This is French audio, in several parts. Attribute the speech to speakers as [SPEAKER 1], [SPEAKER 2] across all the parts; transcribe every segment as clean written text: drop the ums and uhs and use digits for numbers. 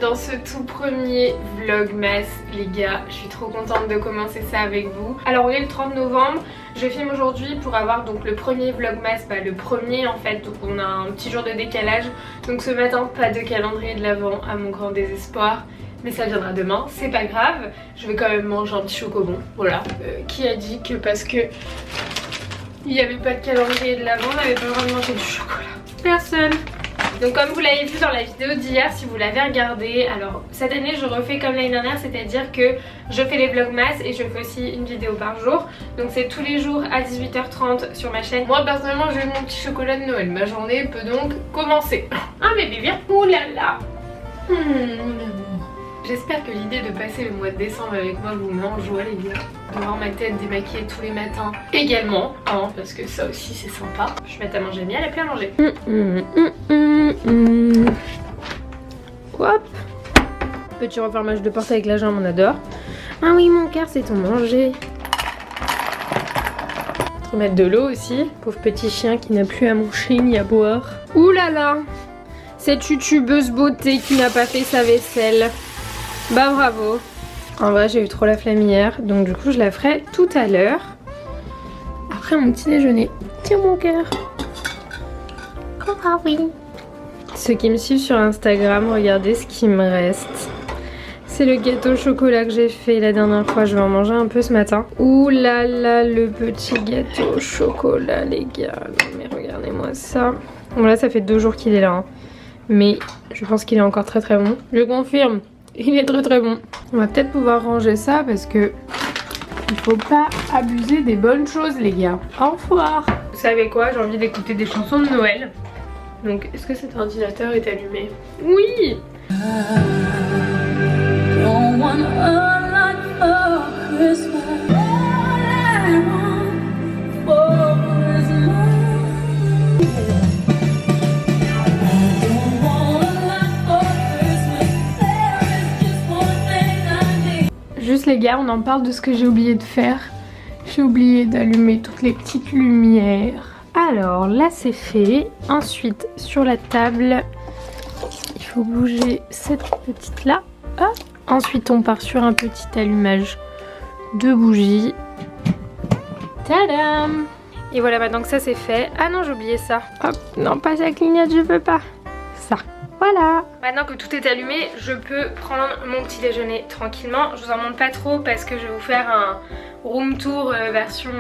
[SPEAKER 1] Dans ce tout premier vlogmas les gars, je suis trop contente de commencer ça avec vous. Alors on est le 30 novembre, je filme aujourd'hui pour avoir donc le premier vlogmas, le premier en fait, donc on a un petit jour de décalage. Donc ce matin pas de calendrier de l'avant à mon grand désespoir, mais ça viendra demain, c'est pas grave. Je vais quand même manger un petit chocobon, voilà. Qui a dit que parce que il n'y avait pas de calendrier de l'avant, on n'avait pas le droit de manger du chocolat? Personne. Donc comme vous l'avez vu dans la vidéo d'hier, si vous l'avez regardé, alors cette année je refais comme l'année dernière, c'est-à-dire que je fais les vlogmas et je fais aussi une vidéo par jour. Donc c'est tous les jours à 18h30 sur ma chaîne. Moi personnellement j'ai eu mon petit chocolat de Noël, ma journée peut donc commencer. Ah bébé viens. Ouh là là. J'espère que l'idée de passer le mois de décembre avec moi vous met en joie les gars. De voir ma tête démaquillée tous les matins également, hein, parce que ça aussi c'est sympa. Je vais mettre à manger bien, elle a plus à manger. Hop. Petit refermage de porte avec la jambe, on adore. Ah oui mon cœur c'est ton manger. Remettre de l'eau aussi. Pauvre petit chien qui n'a plus à manger ni à boire. Ouh là là. Cette youtubeuse beauté qui n'a pas fait sa vaisselle. Bah bravo. En vrai j'ai eu trop la flemme hier, donc du coup je la ferai tout à l'heure. Après mon petit déjeuner. Tiens mon cœur. Ah oui. Ceux qui me suivent sur Instagram, regardez ce qui me reste. C'est le gâteau au chocolat que j'ai fait la dernière fois, je vais en manger un peu ce matin. Ouh là là, le petit gâteau au chocolat les gars. Non mais regardez-moi ça. Bon là ça fait 2 jours qu'il est là, hein. Mais je pense qu'il est encore très très bon. Je confirme. Il est très très bon. On va peut-être pouvoir ranger ça parce que il faut pas abuser des bonnes choses les gars. Au revoir. Vous savez quoi, j'ai envie d'écouter des chansons de Noël. Donc est-ce que cet ordinateur est allumé? Oui. Juste les gars, on en parle de ce que j'ai oublié de faire. J'ai oublié d'allumer toutes les petites lumières. Alors là c'est fait. Ensuite sur la table, il faut bouger cette petite là. Hop. Ensuite on part sur un petit allumage de bougies. Tadam! Et voilà, maintenant que ça c'est fait. Ah non j'ai oublié ça. Hop, non pas ça clignote, je peux pas. Ça. Voilà. Maintenant que tout est allumé, je peux prendre mon petit déjeuner tranquillement. Je vous en montre pas trop parce que je vais vous faire un room tour version,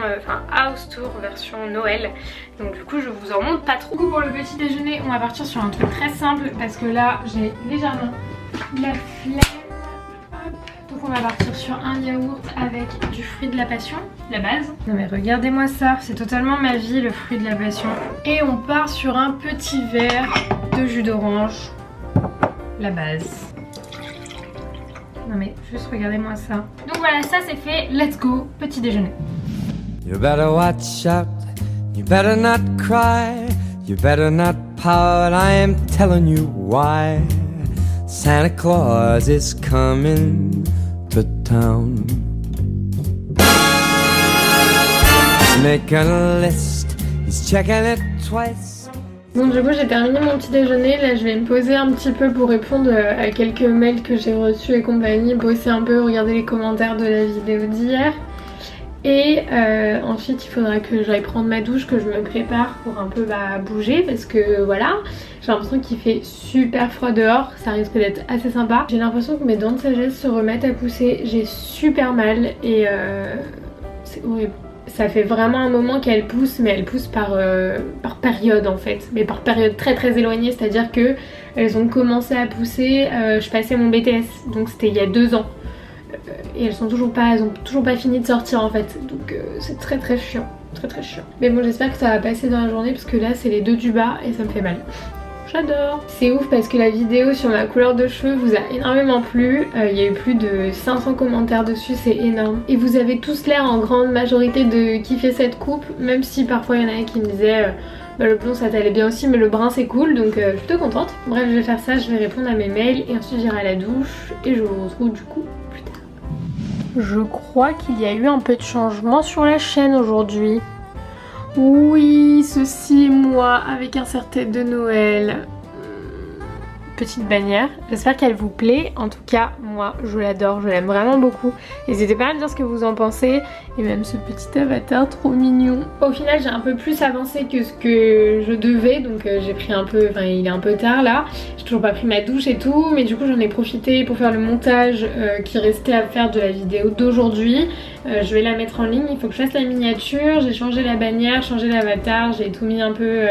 [SPEAKER 1] house tour version Noël. Donc du coup je vous en montre pas trop. Du coup pour le petit déjeuner, on va partir sur un truc très simple parce que là j'ai légèrement la flemme. Donc on va partir sur un yaourt avec du fruit de la passion, la base. Non mais regardez-moi ça, c'est totalement ma vie le fruit de la passion. Et on part sur un petit verre de jus d'orange, la base. Non mais juste regardez-moi ça. Donc voilà, ça c'est fait, let's go, petit déjeuner.
[SPEAKER 2] You better watch out, you better not cry, you better not pout, I am telling you why. Santa Claus is coming to town. He's making a list, he's checking it twice.
[SPEAKER 1] Bon du coup j'ai terminé mon petit déjeuner, là je vais me poser un petit peu pour répondre à quelques mails que j'ai reçus et compagnie, bosser un peu, regarder les commentaires de la vidéo d'hier. Et ensuite il faudra que j'aille prendre ma douche, que je me prépare pour un peu bouger parce que voilà, j'ai l'impression qu'il fait super froid dehors, ça risque d'être assez sympa. J'ai l'impression que mes dents de sagesse se remettent à pousser, j'ai super mal et c'est horrible. ça fait vraiment un moment qu'elle pousse, mais elle pousse par période en fait, mais par période très très éloignée, c'est-à-dire que elles ont commencé à pousser, je passais mon BTS, donc c'était il y a 2 ans. Et elles ont toujours pas fini de sortir en fait, donc c'est très très chiant, très très chiant. Mais bon, j'espère que ça va passer dans la journée parce que là c'est les 2 du bas et ça me fait mal. J'adore. C'est ouf parce que la vidéo sur ma couleur de cheveux vous a énormément plu. Il y a eu plus de 500 commentaires dessus, c'est énorme. Et vous avez tous l'air en grande majorité de kiffer cette coupe, même si parfois il y en a qui me disaient bah, le blond ça t'allait bien aussi mais le brun c'est cool, donc je suis plutôt contente. Bref, je vais faire ça, je vais répondre à mes mails et ensuite j'irai à la douche et je vous retrouve du coup plus tard. Je crois qu'il y a eu un peu de changement sur la chaîne aujourd'hui. Oui, ceci est moi avec un serre-tête de Noël. Petite bannière, j'espère qu'elle vous plaît. En tout cas, moi je l'adore, je l'aime vraiment beaucoup. N'hésitez pas à me dire ce que vous en pensez. Et même ce petit avatar trop mignon. Au final, j'ai un peu plus avancé que ce que je devais, donc j'ai pris un peu, enfin il est un peu tard là. J'ai toujours pas pris ma douche et tout, mais du coup j'en ai profité pour faire le montage qui restait à faire de la vidéo d'aujourd'hui. Je vais la mettre en ligne, il faut que je fasse la miniature. J'ai changé la bannière, changé l'avatar, j'ai tout mis un peu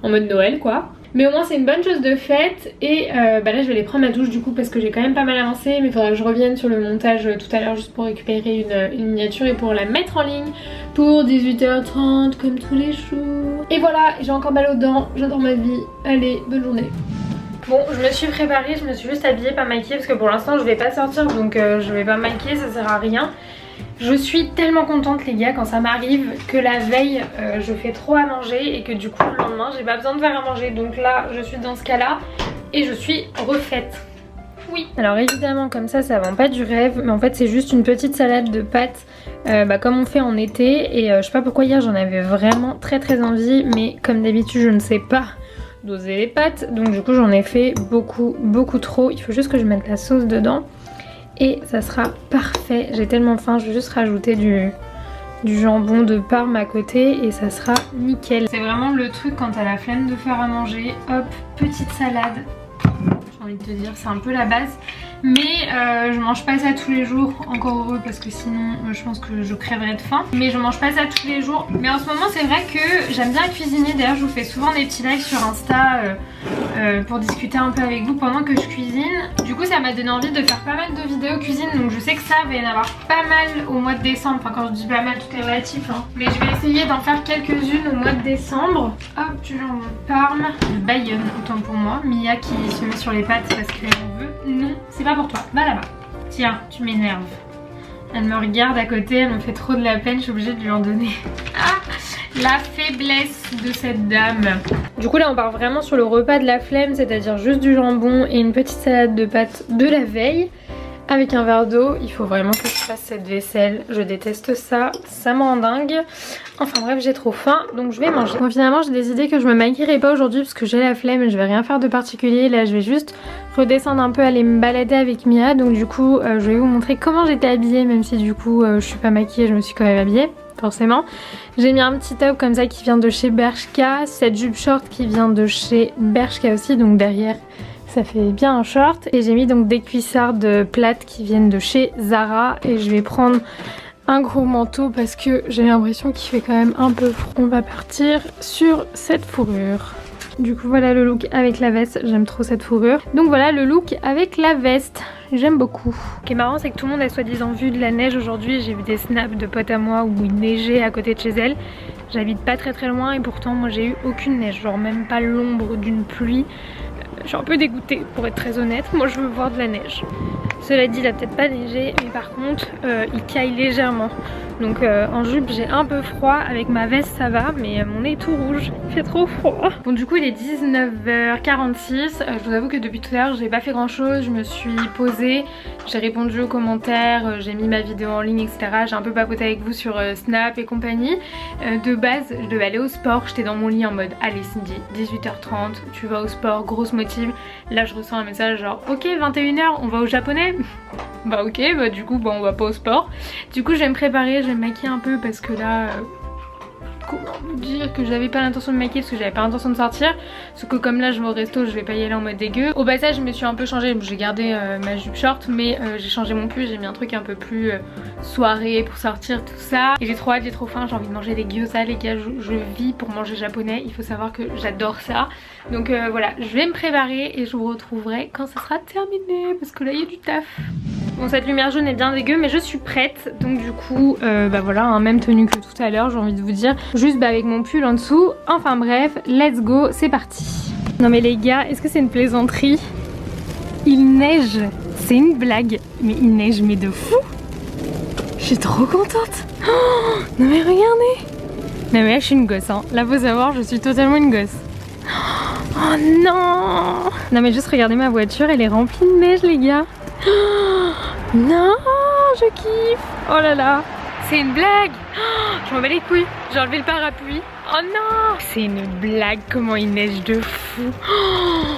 [SPEAKER 1] en mode Noël quoi. Mais au moins c'est une bonne chose de faite. Et bah là je vais aller prendre ma douche du coup parce que j'ai quand même pas mal avancé. Mais il faudra que je revienne sur le montage tout à l'heure juste pour récupérer une miniature et pour la mettre en ligne pour 18h30 comme tous les jours. Et voilà, j'ai encore mal aux dents, j'adore ma vie. Allez, bonne journée. Bon, je me suis préparée, je me suis juste habillée, pas maquillée parce que pour l'instant je vais pas sortir, donc je vais pas maquiller, ça sert à rien. Je suis tellement contente les gars quand ça m'arrive que la veille je fais trop à manger et que du coup le lendemain j'ai pas besoin de faire à manger. Donc là je suis dans ce cas là et je suis refaite. Oui. Alors évidemment comme ça vend pas du rêve, mais en fait c'est juste une petite salade de pâtes comme on fait en été. Et je sais pas pourquoi hier j'en avais vraiment très envie, mais comme d'habitude je ne sais pas doser les pâtes. Donc du coup j'en ai fait beaucoup trop. Il faut juste que je mette la sauce dedans. Et ça sera parfait, j'ai tellement faim, je vais juste rajouter du jambon de Parme à côté et ça sera nickel. C'est vraiment le truc quand t'as la flemme de faire à manger, hop, petite salade. J'ai envie de te dire, c'est un peu la base. Mais je mange pas ça tous les jours, encore heureux parce que sinon je pense que je crèverais de faim. Mais je mange pas ça tous les jours. Mais en ce moment c'est vrai que j'aime bien cuisiner. D'ailleurs je vous fais souvent des petits lives sur Insta pour discuter un peu avec vous pendant que je cuisine. Du coup ça m'a donné envie de faire pas mal de vidéos cuisine. Donc je sais que ça va y en avoir pas mal au mois de décembre. Enfin quand je dis pas mal, tout est relatif hein. Mais je vais essayer d'en faire quelques-unes au mois de décembre. Hop, du jambon de Parme, de Bayonne autant pour moi. Mia qui se met sur les pâtes parce qu'elle en veut. Non, c'est pas pour toi, va là-bas. Tiens, tu m'énerves. Elle me regarde à côté, elle me fait trop de la peine, je suis obligée de lui en donner. Ah, la faiblesse de cette dame. Du coup là on part vraiment sur le repas de la flemme, c'est-à-dire juste du jambon et une petite salade de pâtes de la veille. Avec un verre d'eau, il faut vraiment que je fasse cette vaisselle. Je déteste ça, ça me rend dingue. Enfin bref, j'ai trop faim, donc je vais manger. Bon finalement j'ai décidé que je me maquillerai pas aujourd'hui parce que j'ai la flemme et je vais rien faire de particulier. Là je vais juste redescendre un peu, aller me balader avec Mia. Donc du coup je vais vous montrer comment j'étais habillée, même si du coup je suis pas maquillée, je me suis quand même habillée. Forcément, j'ai mis un petit top comme ça qui vient de chez Bershka, cette jupe short qui vient de chez Bershka aussi, donc derrière ça fait bien un short. Et j'ai mis donc des cuissardes plates qui viennent de chez Zara. Et je vais prendre un gros manteau parce que j'ai l'impression qu'il fait quand même un peu froid. On va partir sur cette fourrure. Du coup voilà le look avec la veste, j'aime trop cette fourrure. Donc voilà le look avec la veste, j'aime beaucoup. Ce qui est marrant c'est que tout le monde a soi-disant vu de la neige aujourd'hui. J'ai vu des snaps de potes à moi où il neigeait à côté de chez elle. J'habite pas très loin et pourtant moi j'ai eu aucune neige, genre même pas l'ombre d'une pluie. Je suis un peu dégoûtée pour être très honnête, moi je veux voir de la neige. Cela dit il a peut-être pas neigé mais par contre il caille légèrement. Donc en jupe j'ai un peu froid, avec ma veste ça va mais mon nez est tout rouge, il fait trop froid. Bon du coup il est 19h46, je vous avoue que depuis tout à l'heure j'ai pas fait grand chose, je me suis posée, j'ai répondu aux commentaires, j'ai mis ma vidéo en ligne etc. J'ai un peu papoté avec vous sur Snap et compagnie. De base je devais aller au sport, j'étais dans mon lit en mode allez Cindy 18h30 tu vas au sport, grosse motive. Là je reçois un message genre ok 21h on va au japonais. Bah ok, bah du coup bah, on va pas au sport. Du coup je vais me préparer, je vais me maquiller un peu parce que là comment vous dire que j'avais pas l'intention de me maquiller parce que j'avais pas l'intention de sortir. Sauf que comme là je vais au resto, je vais pas y aller en mode dégueu. Au passage je me suis un peu changée, j'ai gardé ma jupe short mais j'ai changé mon pull, j'ai mis un truc un peu plus soirée pour sortir tout ça. Et j'ai trop hâte, j'ai trop faim, j'ai envie de manger des gyoza les gars, je vis pour manger japonais, il faut savoir que j'adore ça. Donc voilà, je vais me préparer et je vous retrouverai quand ça sera terminé parce que là il y a du taf. Bon, cette lumière jaune est bien dégueu mais je suis prête. Donc du coup bah voilà, hein, même tenue que tout à l'heure, j'ai envie de vous dire. Juste avec mon pull en dessous. Enfin bref, let's go, c'est parti. Non mais les gars, est-ce que c'est une plaisanterie? Il neige, c'est une blague. Mais il neige mais de fou. Je suis trop contente. Oh, non mais regardez. Non mais là je suis une gosse hein. Là faut savoir, je suis totalement une gosse. Oh non. Non mais juste regardez ma voiture, elle est remplie de neige les gars. Oh, non, je kiffe. Oh là là, c'est une blague. Oh, je m'en bats les couilles, j'ai enlevé le parapluie. Oh non, c'est une blague, comment il neige de fou. Oh,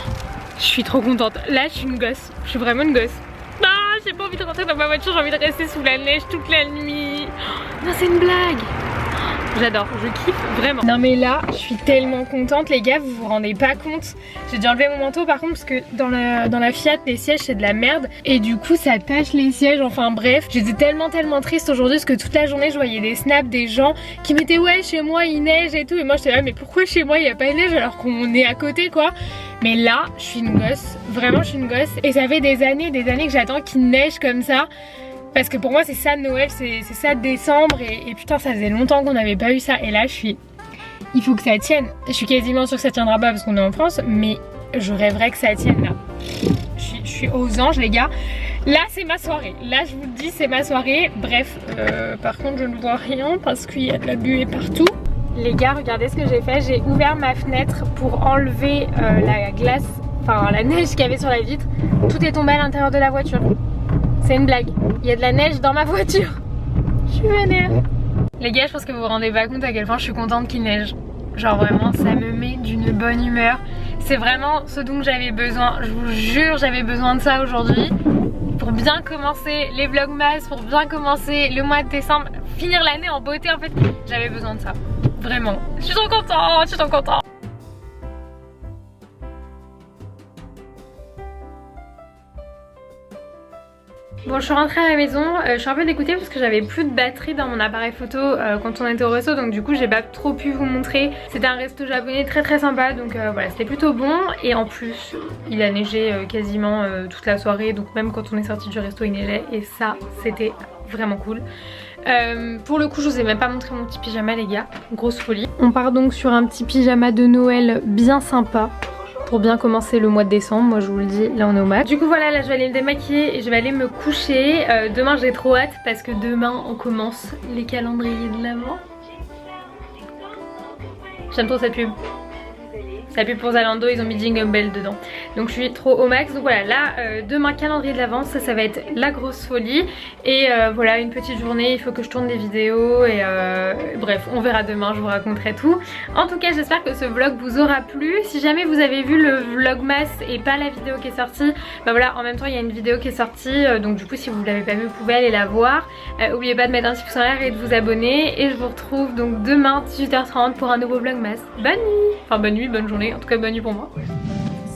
[SPEAKER 1] je suis trop contente. Là je suis une gosse, je suis vraiment une gosse. Non, j'ai pas envie de rentrer dans ma voiture, j'ai envie de rester sous la neige toute la nuit. Oh, non, c'est une blague. J'adore, je kiffe vraiment. Non mais là, je suis tellement contente les gars, vous vous rendez pas compte. J'ai dû enlever mon manteau par contre parce que dans la Fiat, les sièges c'est de la merde. Et du coup ça tâche les sièges, enfin bref. J'étais tellement triste aujourd'hui parce que toute la journée je voyais des snaps des gens qui mettaient ouais chez moi il neige et tout. Et moi j'étais là mais pourquoi chez moi il n'y a pas de neige alors qu'on est à côté quoi. Mais là, je suis une gosse, vraiment je suis une gosse. Et ça fait des années que j'attends qu'il neige comme ça. Parce que pour moi c'est ça Noël, c'est ça décembre et putain ça faisait longtemps qu'on n'avait pas eu ça. Et là je suis... Il faut que ça tienne. Je suis quasiment sûre que ça tiendra pas parce qu'on est en France. Mais je rêverais que ça tienne là. Je suis aux anges les gars. Là c'est ma soirée. Là je vous le dis c'est ma soirée. Bref, par contre je ne vois rien parce qu'il y a de la buée partout. Les gars regardez ce que j'ai fait. J'ai ouvert ma fenêtre pour enlever la glace, enfin la neige qu'il y avait sur la vitre. Tout est tombé à l'intérieur de la voiture. C'est une blague, il y a de la neige dans ma voiture. Je suis vénère. Les gars, je pense que vous vous rendez pas compte à quel point je suis contente qu'il neige. Genre vraiment, ça me met d'une bonne humeur. C'est vraiment ce dont j'avais besoin. Je vous jure, j'avais besoin de ça aujourd'hui. Pour bien commencer les vlogmas, pour bien commencer le mois de décembre, finir l'année en beauté en fait. J'avais besoin de ça. Vraiment. Je suis trop contente, je suis trop contente. Bon, je suis rentrée à la maison, je suis un peu dégoûtée parce que j'avais plus de batterie dans mon appareil photo quand on était au resto, donc du coup j'ai pas trop pu vous montrer. C'était un resto japonais très sympa, donc voilà, c'était plutôt bon. Et en plus il a neigé quasiment toute la soirée, donc même quand on est sorti du resto il neigeait et ça c'était vraiment cool. Pour le coup je vous ai même pas montré mon petit pyjama les gars, grosse folie. On part donc sur un petit pyjama de Noël bien sympa pour bien commencer le mois de décembre, moi je vous le dis, là on est au max. Du coup voilà, là je vais aller me démaquiller et je vais aller me coucher. Demain j'ai trop hâte parce que demain on commence les calendriers de l'Avent. J'aime trop cette pub. C'est la pub pour Zalando, ils ont mis Jingle Bell dedans. Donc je suis trop au max. Donc voilà, là demain calendrier de l'avance, ça va être la grosse folie. Et voilà, une petite journée, il faut que je tourne des vidéos. Et bref, on verra demain, je vous raconterai tout. En tout cas, j'espère que ce vlog vous aura plu. Si jamais vous avez vu le vlogmas et pas la vidéo qui est sortie, bah voilà, en même temps il y a une vidéo qui est sortie. Donc du coup, si vous ne l'avez pas vue, vous pouvez aller la voir. N'oubliez pas de mettre un petit pouce en l'air et de vous abonner. Et je vous retrouve donc demain 18h30 pour un nouveau vlogmas. Bonne nuit. Enfin bonne nuit, bonne journée. En tout cas bonne nuit pour moi.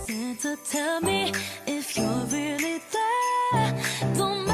[SPEAKER 1] Santa, tell me if you're really there. Don't